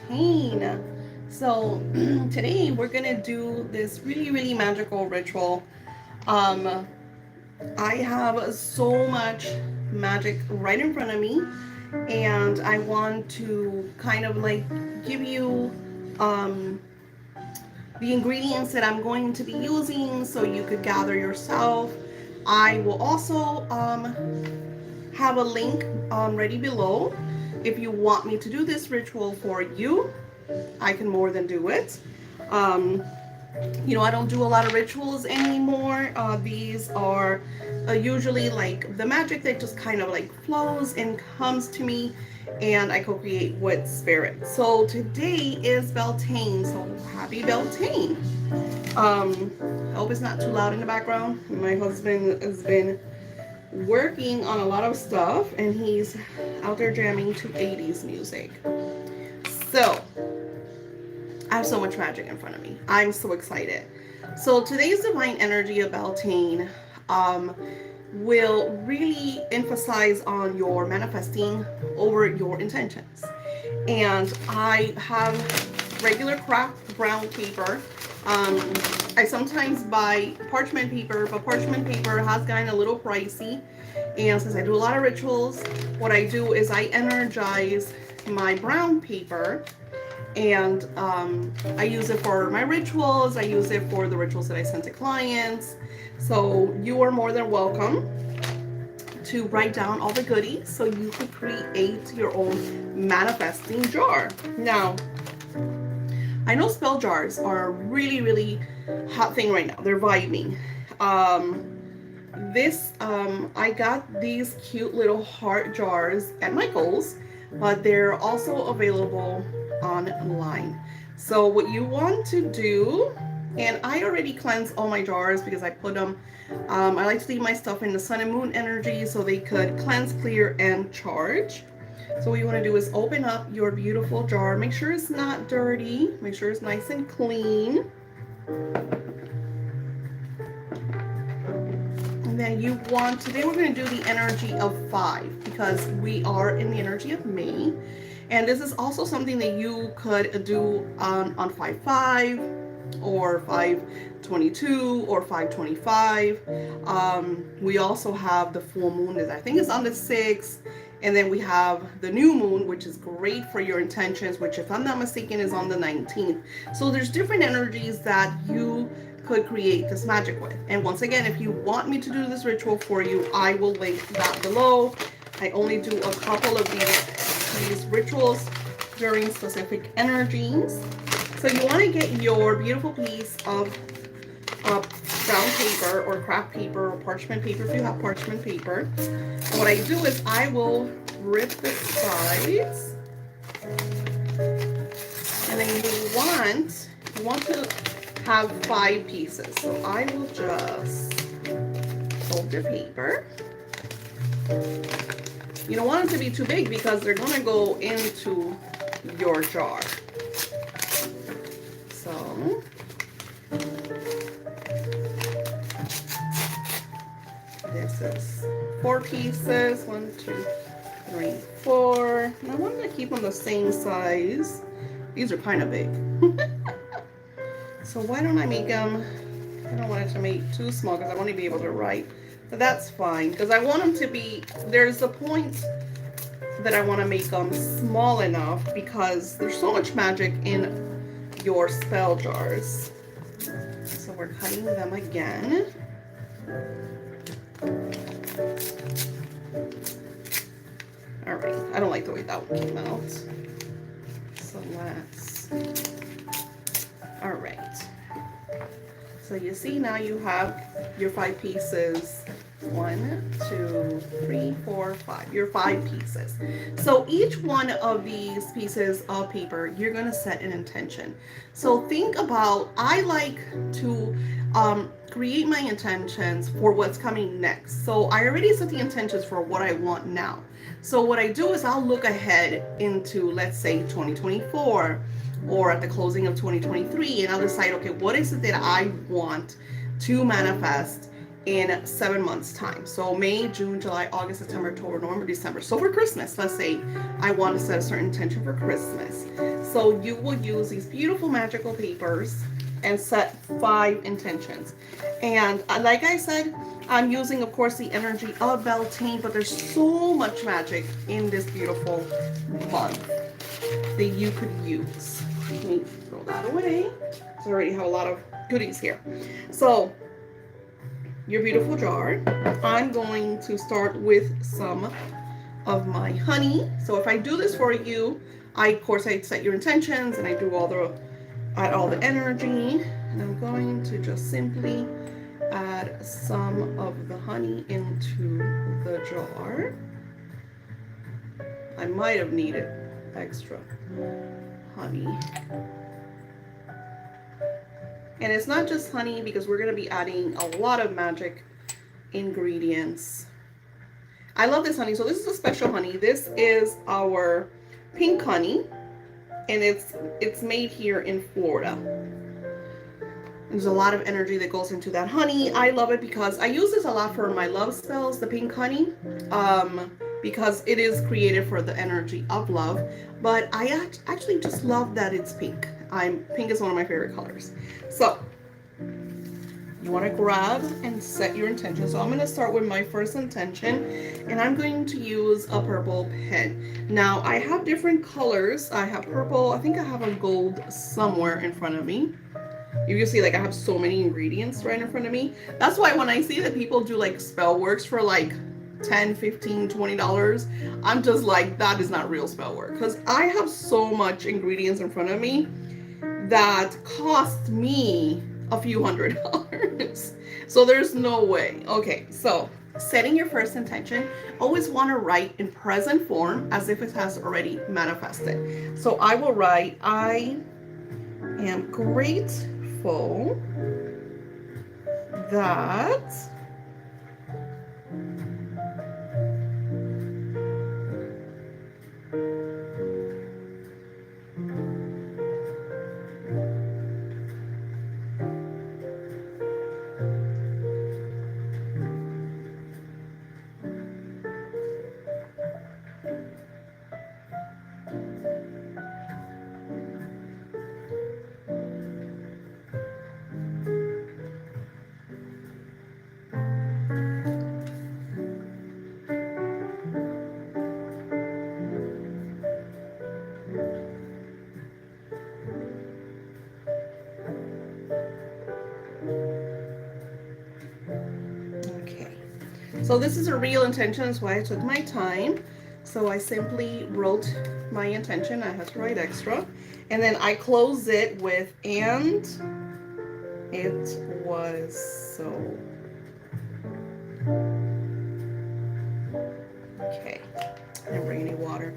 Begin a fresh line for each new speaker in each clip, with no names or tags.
Beltane. So today we're gonna do this really magical ritual. Um, I have so much magic right in front of me, and I want to kind of like give you um, the ingredients that I'm going to be using so you could gather yourself. I will also have a link ready below. If you want me to do this ritual for you, I can more than do it. Um, I don't do a lot of rituals anymore. These are usually like the magic that just kind of like flows and comes to me, and I co-create with spirit. So today is Beltane, so happy Beltane. I hope it's not too loud in the background. My husband has been working on a lot of stuff, and he's out there jamming to 80s music. So I have so much magic in front of me. I'm so excited. So today's divine energy of Beltane will really emphasize on your manifesting over your intentions. And I have regular craft brown paper. I sometimes buy parchment paper, but parchment paper has gotten a little pricey. And since I do a lot of rituals, what I do is I energize my brown paper, and I use it for my rituals. I use it for the rituals that I send to clients. So you are more than welcome to write down all the goodies so you could create your own manifesting jar. Now, I know spell jars are a really hot thing right now. They're vibing. I got these cute little heart jars at Michael's, but they're also available online. So what you want to do, and I already cleansed all my jars because I put them, I like to leave my stuff in the sun and moon energy so they could cleanse, clear, and charge. So what you want to do is open up your beautiful jar. Make sure it's not dirty. Make sure it's nice and clean. And then today we're going to do the energy of 5 because we are in the energy of May. And this is also something that you could do on 5/5 or 5/22 or 5/25. We also have the full moon that I think is on the 6th. And then we have the new moon, which is great for your intentions, which if I'm not mistaken is on the 19th. So there's different energies that you could create this magic with. And once again, if you want me to do this ritual for you, I will link that below. I only do a couple of these rituals during specific energies. So you want to get your beautiful piece of brown paper or craft paper or parchment paper if you have parchment paper. And what I do is I will rip the sides, and then you want to have 5 pieces. So I will just fold the paper. You don't want it to be too big because they're going to go into your jar. So this is 4 pieces. 1, 2, 3, 4. And I wanted to keep them the same size. These are kind of big. So why don't I make them, I don't want it to make too small because I want to be able to write. But that's fine because I want them to be, there's a point that I want to make them small enough because there's so much magic in your spell jars. So we're cutting them again. All right, I don't like the way that one came out. So all right. So you see now you have your 5 pieces. 1, 2, 3, 4, 5. Your 5 pieces. So each one of these pieces of paper, you're going to set an intention. So think about, I like to create my intentions for what's coming next. So I already set the intentions for what I want now. So what I do is I'll look ahead into, let's say, 2024 or at the closing of 2023, and I'll decide, okay, what is it that I want to manifest in 7 months time. So May, June, July, August, September, October, November, December. So for Christmas, let's say I want to set a certain intention for Christmas. So you will use these beautiful magical papers and set 5 intentions. And like I said, I'm using, of course, the energy of Beltane, but there's so much magic in this beautiful month that you could use. Let me throw that away. So I already have a lot of goodies here. So your beautiful jar. I'm going to start with some of my honey. So if I do this for you, of course I set your intentions and I do add all the energy. And I'm going to just simply add some of the honey into the jar. I might have needed extra honey. And it's not just honey, because we're going to be adding a lot of magic ingredients. I love this honey. So this is a special honey. This is our pink honey, and it's made here in Florida. There's a lot of energy that goes into that honey. I love it because I use this a lot for my love spells, the pink honey, because it is created for the energy of love. But I actually just love that it's pink. Pink is one of my favorite colors. So you want to grab and set your intention. So I'm going to start with my first intention, and I'm going to use a purple pen. Now I have different colors. I have purple. I think I have a gold somewhere in front of me. You can see, like, I have so many ingredients right in front of me. That's why when I see that people do like spell works for like $10, $15, $20, I'm just like, that is not real spell work, because I have so much ingredients in front of me that cost me a few $100s. So there's no way. Okay, so setting your first intention, always want to write in present form as if it has already manifested. So I will write, I am grateful that so this is a real intention, that's why I took my time. So I simply wrote my intention. I had to write extra. And then I close it with, and it was so. Okay, I didn't bring any water.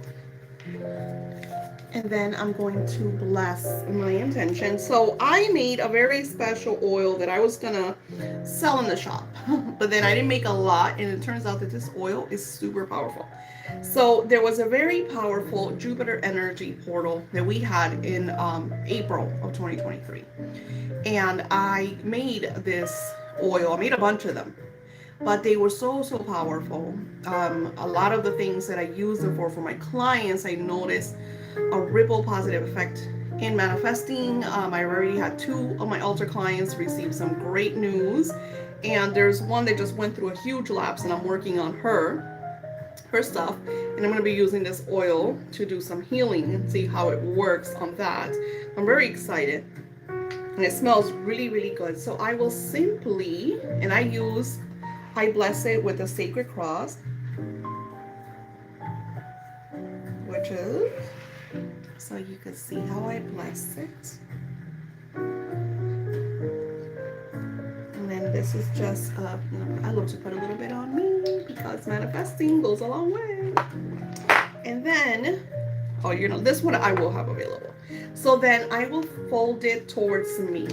And then I'm going to bless my intention. So I made a very special oil that I was gonna sell in the shop, but then I didn't make a lot, and it turns out that this oil is super powerful. So there was a very powerful Jupiter energy portal that we had in April of 2023, and I made this oil. I made a bunch of them, but they were so powerful. A lot of the things that I used them for my clients, I noticed a ripple positive effect in manifesting. I already had 2 of my altar clients receive some great news, and there's one that just went through a huge lapse, and I'm working on her stuff, and I'm going to be using this oil to do some healing and see how it works on that. I'm very excited, and it smells really good. So I will simply, and I bless it with a sacred cross, which is, so you can see how I bless it. And then this is just, I love to put a little bit on me because manifesting goes a long way. And then, this one I will have available. So then I will fold it towards me.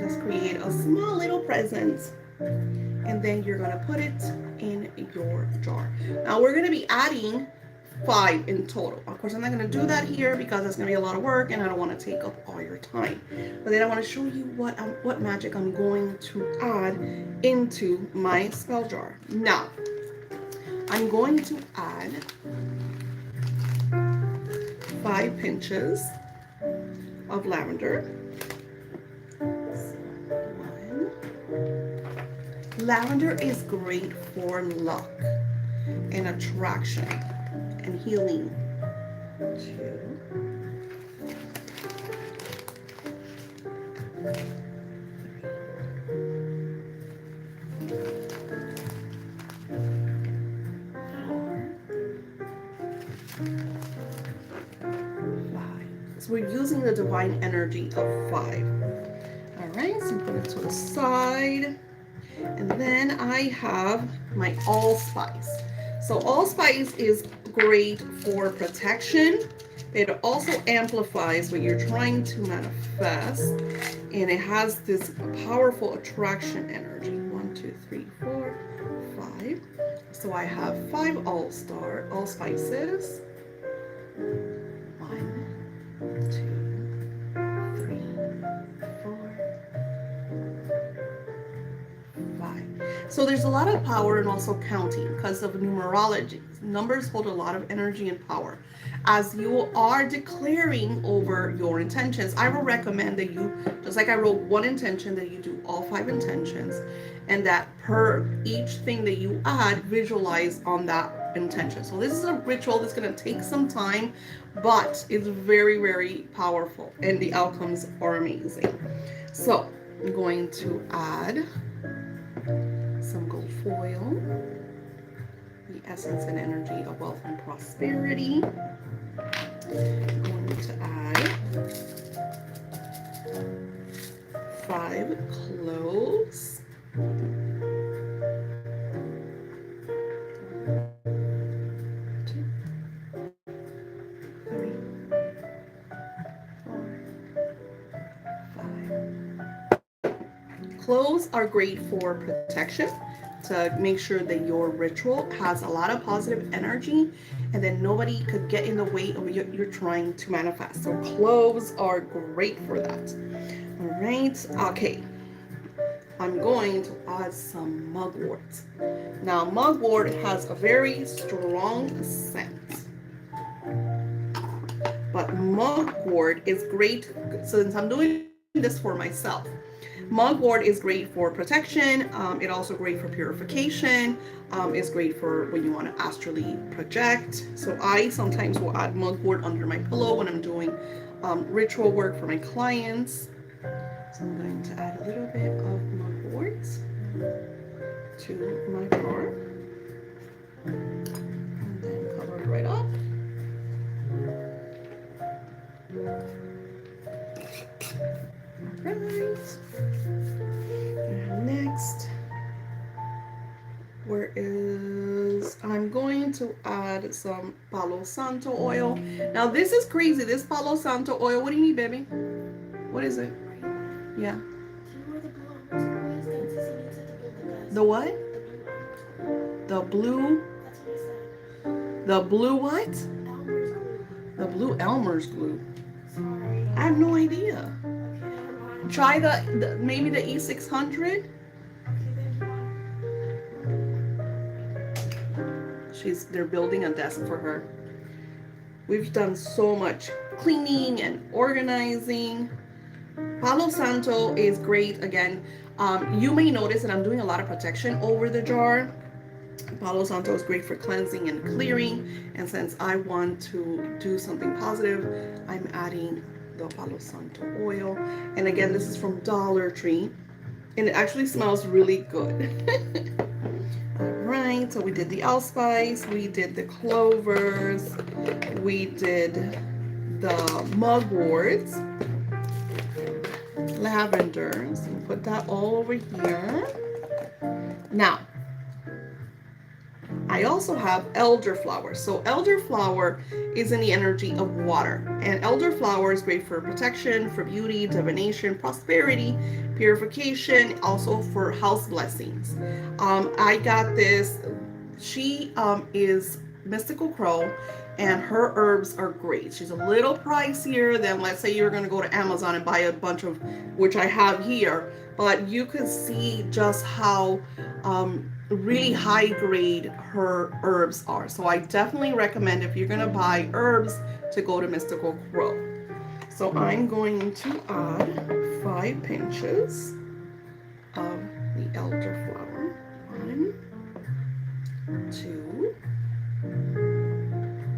Just create a small little present. And then you're going to put it in your jar. Now we're going to be adding 5 in total. Of course, I'm not going to do that here because it's going to be a lot of work and I don't want to take up all your time. But then I want to show you what magic I'm going to add into my spell jar. Now, I'm going to add 5 pinches of lavender. One. Lavender is great for luck and attraction and healing. 2. 5. So we're using the divine energy of 5. All right, so put it to the side. And then I have my allspice. So allspice is great for protection. It also amplifies what you're trying to manifest. And it has this powerful attraction energy. 1, 2, 3, 4, 5. So I have 5 allspices. 1, 2, 3, 4, 5. So there's a lot of power in also counting because of numerology. Numbers hold a lot of energy and power. As you are declaring over your intentions, I will recommend that you, just like I wrote one intention, that you do all 5 intentions, and that per each thing that you add, visualize on that intention. So this is a ritual that's going to take some time, but it's very, very powerful, and the outcomes are amazing. So I'm going to add some gold foil, the essence and energy of wealth and prosperity. I'm going to add 5 cloves. 2, 3, 4, 5. Cloves are great for protection, to make sure that your ritual has a lot of positive energy and then nobody could get in the way of what you're trying to manifest. So cloves are great for that. All right, okay. I'm going to add some mugwort. Now, mugwort has a very strong scent, but mugwort is great, since I'm doing this for myself. Mugwort is great for protection. It's also great for purification. It's great for when you want to astrally project. So I sometimes will add mugwort under my pillow when I'm doing ritual work for my clients. So I'm going to add a little bit of mugwort to my jar. And then cover it right up. Right. And next, I'm going to add some Palo Santo oil. Now this is crazy. This Palo Santo oil. What do you need, baby? What is it? Yeah. The what? The blue. The blue what? The blue Elmer's glue. I have no idea. Try maybe the E600. They're building a desk for her. We've done so much cleaning and organizing. Palo Santo is great. Again, you may notice that I'm doing a lot of protection over the jar. Palo Santo is great for cleansing and clearing. And since I want to do something positive, I'm adding the Palo Santo oil. And again, this is from Dollar Tree. And it actually smells really good. All right, so we did the allspice, we did the clovers, we did the mugwort, lavender. So we put that all over here. Now, I also have elderflower. So elderflower is in the energy of water. And elderflower is great for protection, for beauty, divination, prosperity, purification, also for house blessings. I got this. She is Mystical Crow, and her herbs are great. She's a little pricier than, let's say you're going to go to Amazon and buy a bunch of, which I have here, but you can see just how really high grade her herbs are. So I definitely recommend, if you're going to buy herbs, to go to Mystical Crow. So I'm going to add 5 pinches of the elderflower. 1, 2,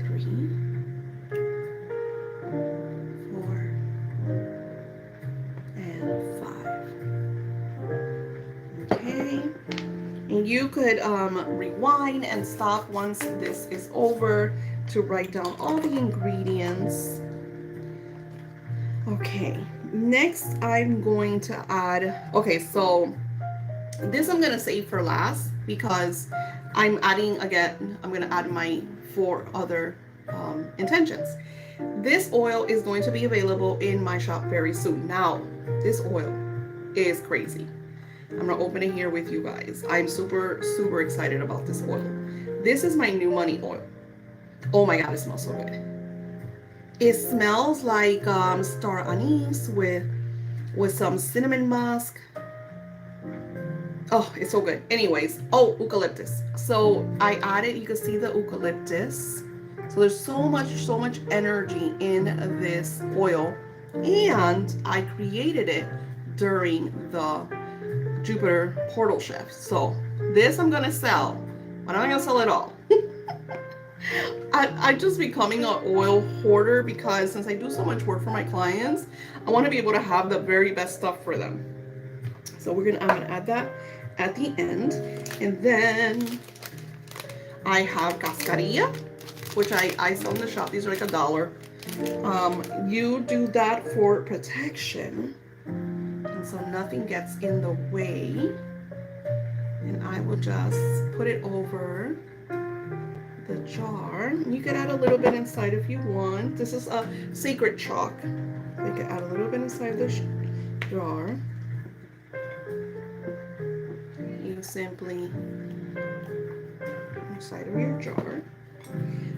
3, 4, and 5. Okay, and you could rewind and stop once this is over to write down all the ingredients. Okay, next I'm going to add, okay, so this I'm gonna save for last because I'm adding, again, I'm gonna add my 4 other intentions. This oil is going to be available in my shop very soon. Now, this oil is crazy. I'm gonna open it here with you guys. I'm super, super excited about this oil. This is my new money oil. Oh my God, it smells so good. It smells like star anise with some cinnamon musk. Oh, it's so good. Anyways, oh, eucalyptus. So I added, you can see the eucalyptus. So there's so much energy in this oil, and I created it during the Jupiter portal shift. So this I'm gonna sell, but I'm not gonna sell it all. I'm just becoming an oil hoarder because since I do so much work for my clients, I want to be able to have the very best stuff for them. So I'm gonna add that at the end, and then I have cascarilla, which I sell in the shop. These are like $1. You do that for protection, and so nothing gets in the way. And I will just put it over the jar. You can add a little bit inside if you want. This is a sacred chalk. You can add a little bit inside the jar. You simply inside of your jar.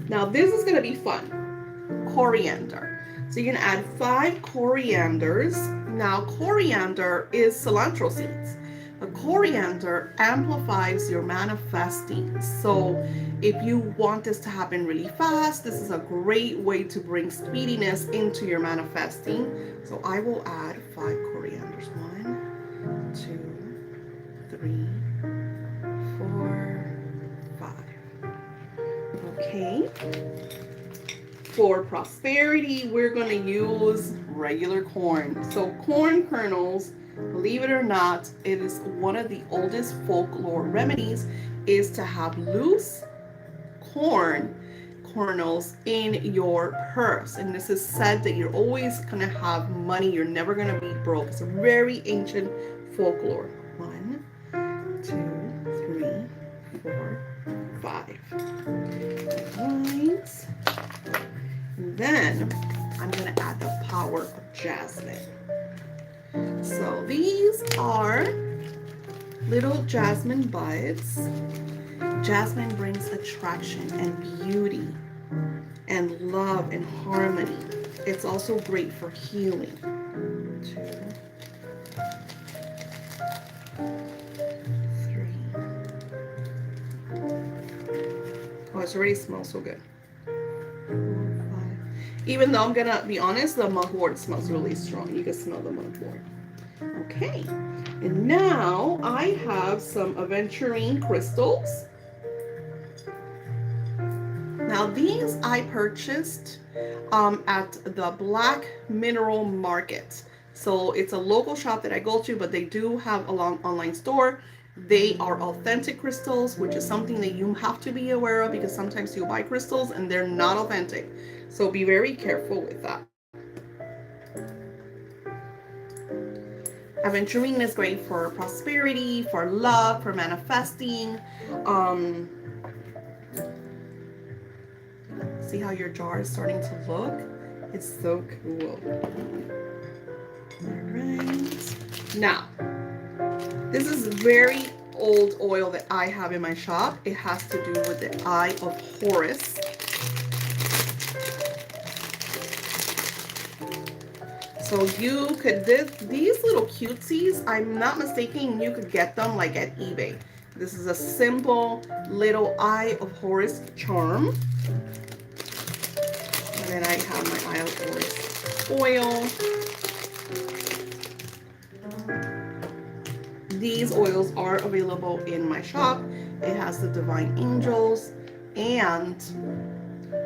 Now this is going to be fun. Coriander. So you can add 5 corianders. Now coriander is cilantro seeds. The coriander amplifies your manifesting. So if you want this to happen really fast, this is a great way to bring speediness into your manifesting. So I will add 5 corianders. 1, 2, 3, 4, 5. Okay. For prosperity, we're going to use regular corn. So corn kernels, believe it or not, it is one of the oldest folklore remedies, is to have loose corn kernels in your purse. And this is said that you're always going to have money. You're never going to be broke. It's a very ancient folklore. 1, 2, 3, 4, 5. Right. And then I'm going to add the power of jasmine. So these are little jasmine buds. Jasmine brings attraction and beauty and love and harmony. It's also great for healing. 2, 3. Oh, it already smells so good. 4, 5. Even though I'm gonna be honest, the mugwort smells really strong. You can smell the mugwort. Okay, and now I have some aventurine crystals. Now these I purchased at the Black Mineral Market. So it's a local shop that I go to, but they do have a long online store. They are authentic crystals, which is something that you have to be aware of because sometimes you buy crystals and they're not authentic. So be very careful with that. Aventurine is great for prosperity, for love, for manifesting. See how your jar is starting to look? It's so cool. All right. Now, this is very old oil that I have in my shop. It has to do with the Eye of Horus. So you could, these little cutesies, I'm not mistaken, you could get them like at eBay. This is a simple little Eye of Horus charm. And then I have my Eye of Horus oil. These oils are available in my shop. It has the Divine Angels, and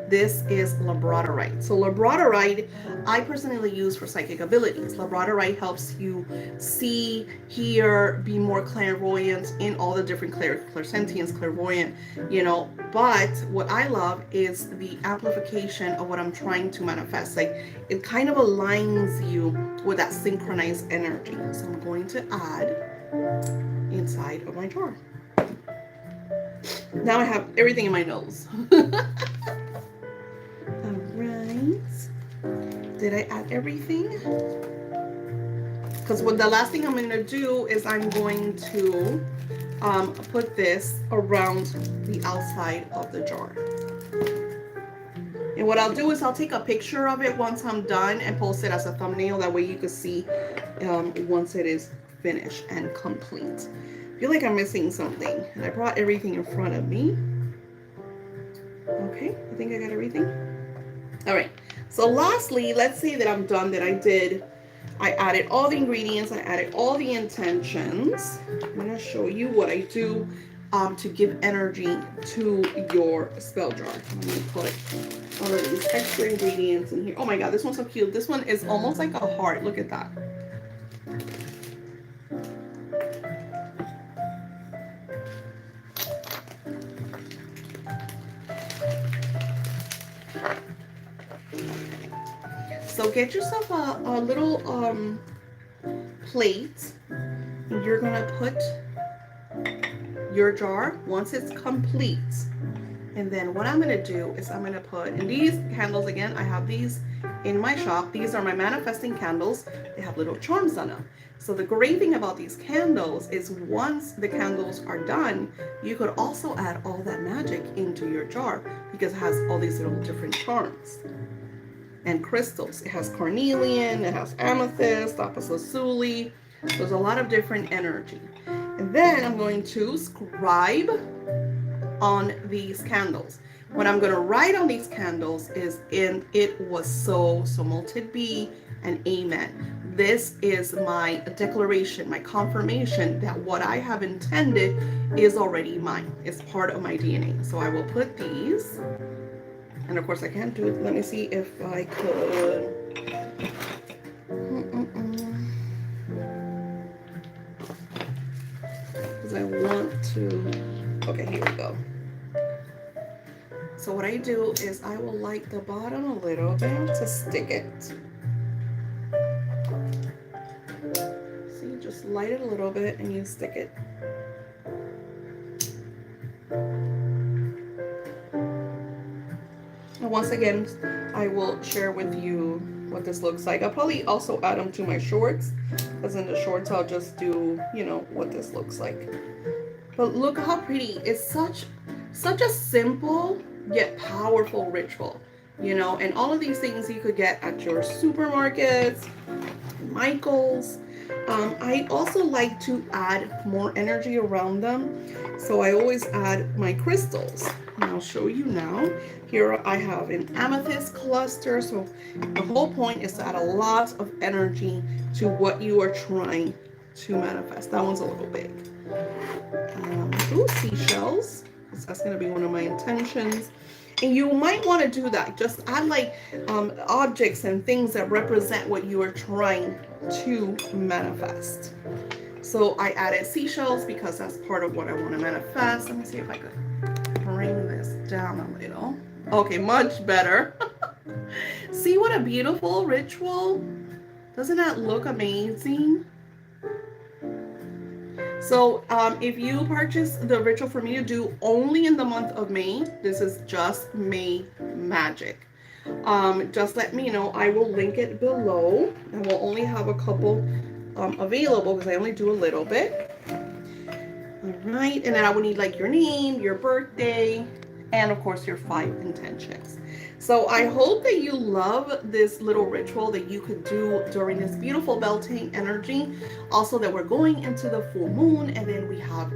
this is labradorite. So labradorite, I personally use for psychic abilities. Labradorite helps you see, hear, be more clairvoyant in all the different clairsentience, clairvoyant, you know. But what I love is the amplification of what I'm trying to manifest. Like, it kind of aligns you with that synchronized energy. So I'm going to add inside of my jar. Now I have everything in my nose. Did I add everything? Because what the last thing I'm going to do is I'm going to put this around the outside of the jar. And what I'll do is I'll take a picture of it once I'm done and post it as a thumbnail. That way you can see once it is finished and complete. I feel like I'm missing something. And I brought everything in front of me. Okay, I think I got everything. All right. So lastly, let's say that I'm done, that I added all the ingredients, I added all the intentions. I'm going to show you what I do to give energy to your spell jar. I'm going to put all of these extra ingredients in here. Oh my God, this one's so cute. This one is almost like a heart. Look at that. So get yourself a little plate, and you're gonna put your jar once it's complete. And then what I'm gonna do is I'm gonna put, and these candles, again, I have these in my shop. These are my manifesting candles. They have little charms on them. So the great thing about these candles is once the candles are done, you could also add all that magic into your jar because it has all these little different charms and crystals. It has carnelian, it has amethyst, lapis lazuli. So there's a lot of different energy. And then I'm going to scribe on these candles. What I'm going to write on these candles is in it was so molted be and amen. This is my declaration, my confirmation that what I have intended is already mine. It's part of my DNA. So I will put these. And of course I can't do it. Let me see if I could. Because I want to. Okay, here we go. So what I do is I will light the bottom a little bit to stick it. See, just light it a little bit and you stick it. And once again, I will share with you what this looks like. I'll probably also add them to my shorts, because in the shorts I'll just do, you know, what this looks like. But look how pretty. It's such a simple yet powerful ritual, you know, and all of these things you could get at your supermarkets, Michael's. I also like to add more energy around them, so I always add my crystals. And I'll show you now. Here I have an amethyst cluster, so the whole point is to add a lot of energy to what you are trying to manifest. That one's a little big. Ooh, seashells. That's going to be one of my intentions. And you might want to do that. Just add like objects and things that represent what you are trying to manifest. So I added seashells because that's part of what I want to manifest. Let me see if I could bring this down a little. Okay, much better. See what a beautiful ritual? Doesn't that look amazing? So if you purchase the ritual for me to do only in the month of May, this is just May magic. Just let me know. I will link it below. I will only have a couple available because I only do a little bit. All right, and then I would need like your name, your birthday, and of course your 5 intentions. So I hope that you love this little ritual that you could do during this beautiful Beltane energy. Also that we're going into the full moon, and then we have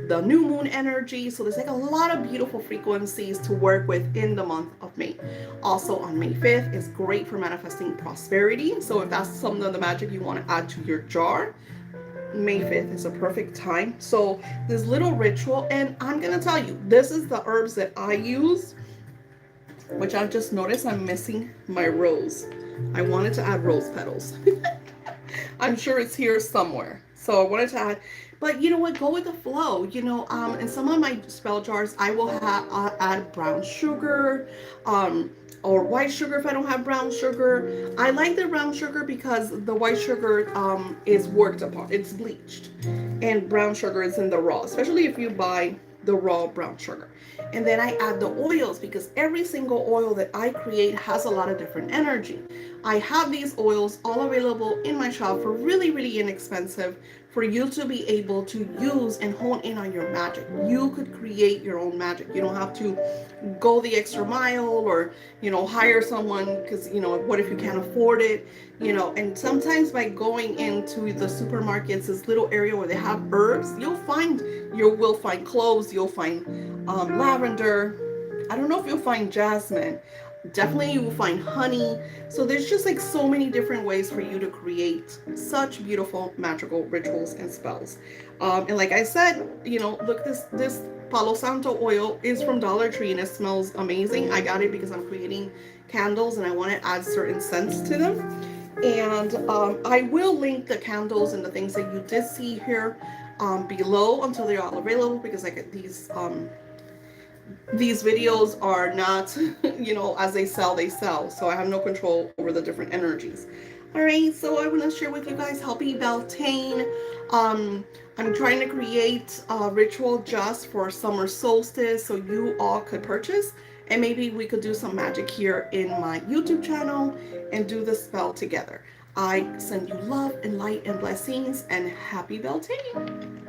the new moon energy. So there's like a lot of beautiful frequencies to work with in the month of May. Also on May 5th is great for manifesting prosperity. So if that's some of the magic you want to add to your jar, May 5th is a perfect time. So this little ritual, and I'm gonna tell you, this is the herbs that I use, which I've just noticed I'm missing my rose. I wanted to add rose petals. I'm sure it's here somewhere. So I wanted to add, but you know what? Go with the flow. In some of my spell jars, I will add brown sugar, or white sugar if I don't have brown sugar. I like the brown sugar because the white sugar is worked upon. It's bleached, and brown sugar is in the raw, especially if you buy the raw brown sugar. And then I add the oils because every single oil that I create has a lot of different energy. I have these oils all available in my shop for really, really inexpensive for you to be able to use and hone in on your magic. You could create your own magic. You don't have to go the extra mile or, hire someone because, what if you can't afford it? And sometimes by going into the supermarkets, this little area where they have herbs, you will find cloves, you'll find lavender. I don't know if you'll find jasmine. Definitely you will find honey. So there's just like so many different ways for you to create such beautiful magical rituals and spells. And like I said, look, this Palo Santo oil is from Dollar Tree and it smells amazing. I got it because I'm creating candles and I want to add certain scents to them. And I will link the candles and the things that you did see here below until they're all available, because like these videos are not, as they sell. So I have no control over the different energies. All right, so I want to share with you guys Happy Beltane. I'm trying to create a ritual just for summer solstice so you all could purchase. And maybe we could do some magic here in my YouTube channel and do the spell together. I send you love and light and blessings, and happy Beltane.